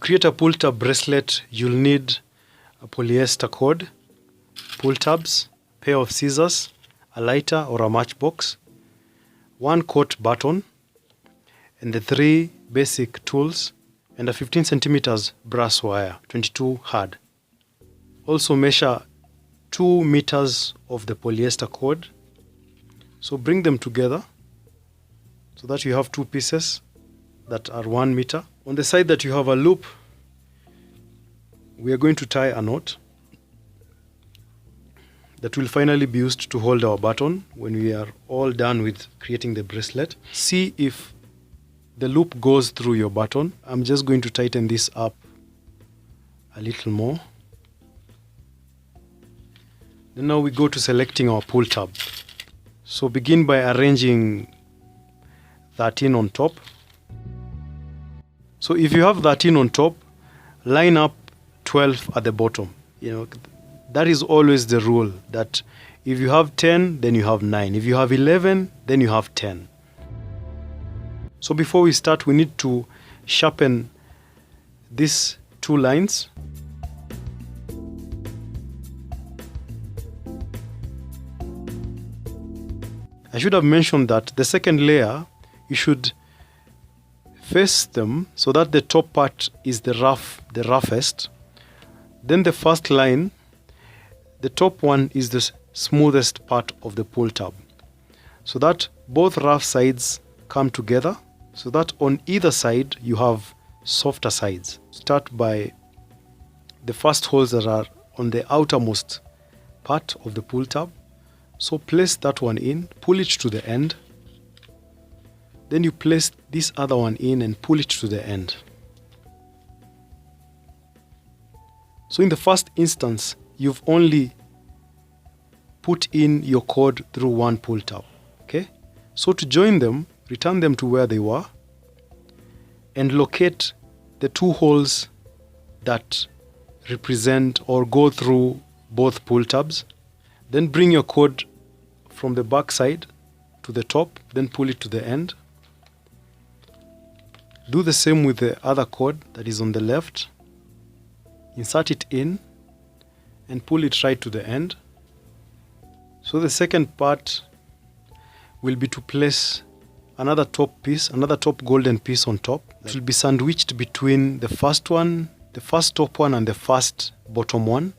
create a pull tab bracelet, you'll need a polyester cord, pull tabs, pair of scissors, a lighter or a matchbox, one coat button, and the 3 basic tools, and a 15 centimeters brass wire, 22 hard. Also measure 2 meters of the polyester cord. So bring them together so that you have 2 pieces that are 1 meter. On the side that you have a loop, we are going to tie a knot that will finally be used to hold our button when we are all done with creating the bracelet. See if the loop goes through your button. I'm just going to tighten this up a little more. Then now we go to selecting our pull tab. So begin by arranging 13 on top. So if you have 13 on top, line up 12 at the bottom. That is always the rule, that if you have 10, then you have 9. If you have 11, then you have 10. So before we start, we need to sharpen these 2 lines. I should have mentioned that the second layer, you should face them so that the top part is the roughest. Then the first line, the top one is the smoothest part of the pull tab, so that both rough sides come together, so that on either side you have softer sides. Start by the first holes that are on the outermost part of the pull tab. So place that one in, pull it to the end. Then you place this other one in and pull it to the end. So in the first instance, you've only put in your cord through one pull tab. Okay? So to join them, return them to where they were and locate the 2 holes that represent or go through both pull tabs. Then bring your cord from the back side to the top, then pull it to the end. Do the same with the other cord that is on the left. Insert it in and pull it right to the end. So the second part will be to place another top golden piece on top. It will be sandwiched between the first top one and the first bottom one.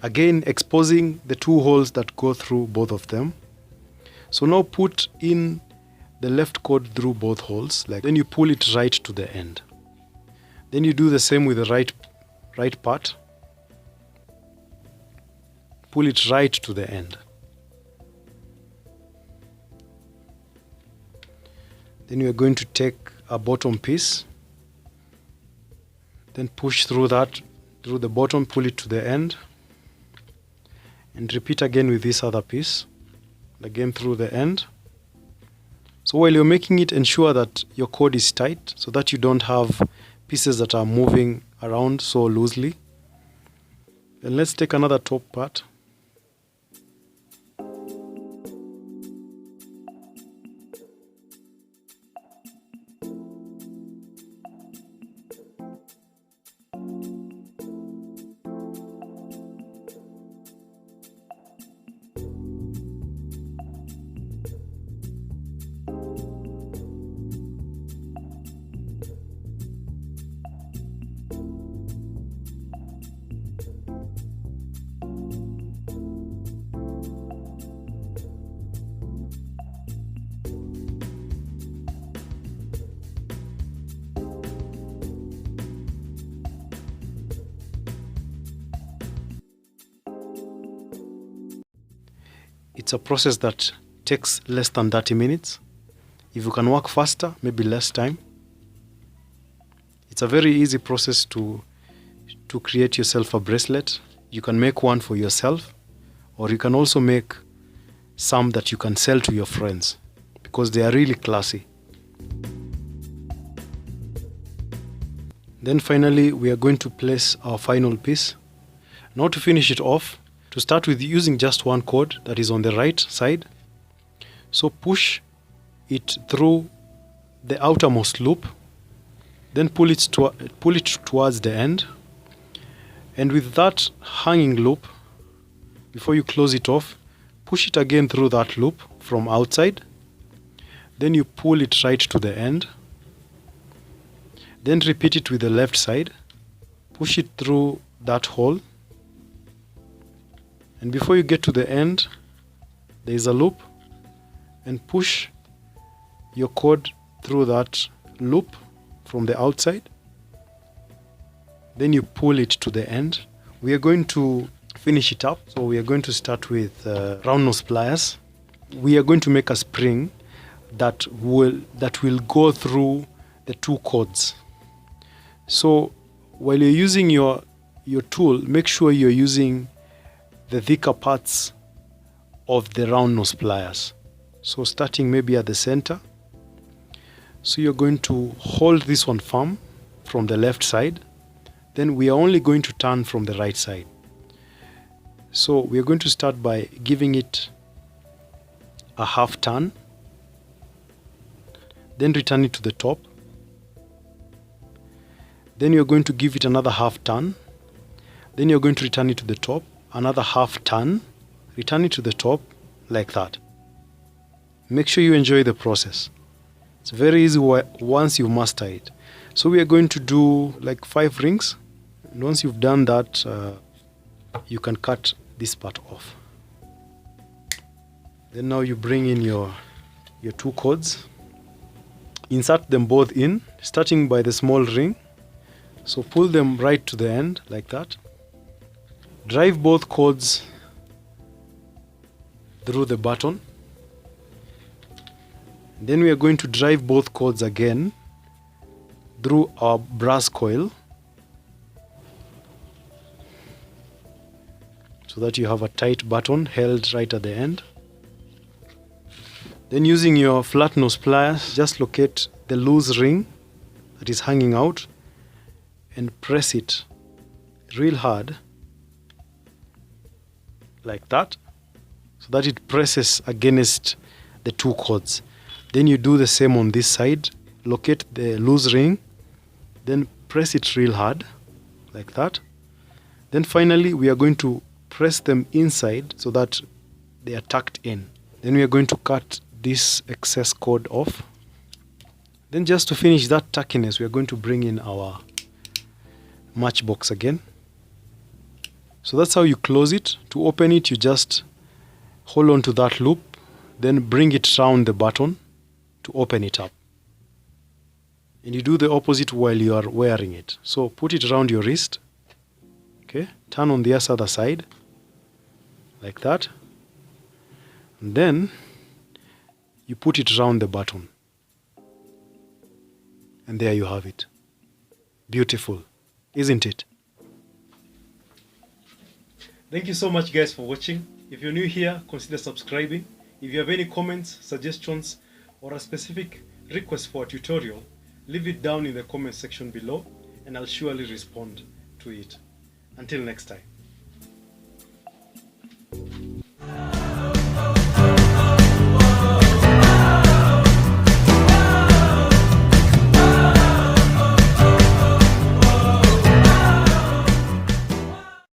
Again, exposing the 2 holes that go through both of them. So now put in the left cord through both holes, then you pull it right to the end. Then you do the same with the right part. Pull it right to the end. Then you are going to take a bottom piece, then push through the bottom, pull it to the end, and repeat again with this other piece, again through the end. So while you're making it, ensure that your cord is tight so that you don't have pieces that are moving around so loosely. Then let's take another top part. It's a process that takes less than 30 minutes. If you can work faster, maybe less time. It's a very easy process to create yourself a bracelet. You can make one for yourself, or you can also make some that you can sell to your friends because they are really classy. Then finally, we are going to place our final piece. Now to finish it off, to start with using just one cord that is on the right side. So push it through the outermost loop Then pull it towards the end. And with that hanging loop, before you close it off, push it again through that loop from outside. Then you pull it right to the end. Then repeat it with the left side. Push it through that hole. And before you get to the end, there is a loop. And push your cord through that loop from the outside. Then you pull it to the end. We are going to finish it up. So we are going to start with round nose pliers. We are going to make a spring that will go through the two cords. So while you're using your tool, make sure you're using the thicker parts of the round nose pliers. So starting maybe at the center. So you're going to hold this one firm from the left side. Then we are only going to turn from the right side. So we are going to start by giving it a half turn. Then return it to the top. Then you're going to give it another half turn. Then you're going to return it to the top. Another half turn. Return it to the top like that. Make sure you enjoy the process. It's very easy once you master it. So we are going to do like 5 rings. And once you've done that, you can cut this part off. Then now you bring in your 2 cords. Insert them both in, starting by the small ring. So pull them right to the end like that. Drive both cords through the button. Then we are going to drive both cords again through our brass coil, so that you have a tight button held right at the end. Then using your flat nose pliers, just locate the loose ring that is hanging out and press it real hard like that, so that it presses against the 2 cords. Then you do the same on this side. Locate the loose ring, then press it real hard like that. Then finally we are going to press them inside so that they are tucked in. Then we are going to cut this excess cord off. Then just to finish that tackiness, we are going to bring in our matchbox again. So that's how you close it. To open it, you just hold on to that loop, then bring it round the button to open it up. And you do the opposite while you are wearing it. So put it around your wrist. Okay, turn on the other side like that. And then you put it around the button. And there you have it. Beautiful, isn't it? Thank you so much, guys, for watching. If you're new here, consider subscribing. If you have any comments, suggestions, or a specific request for a tutorial, leave it down in the comment section below and I'll surely respond to it. Until next time.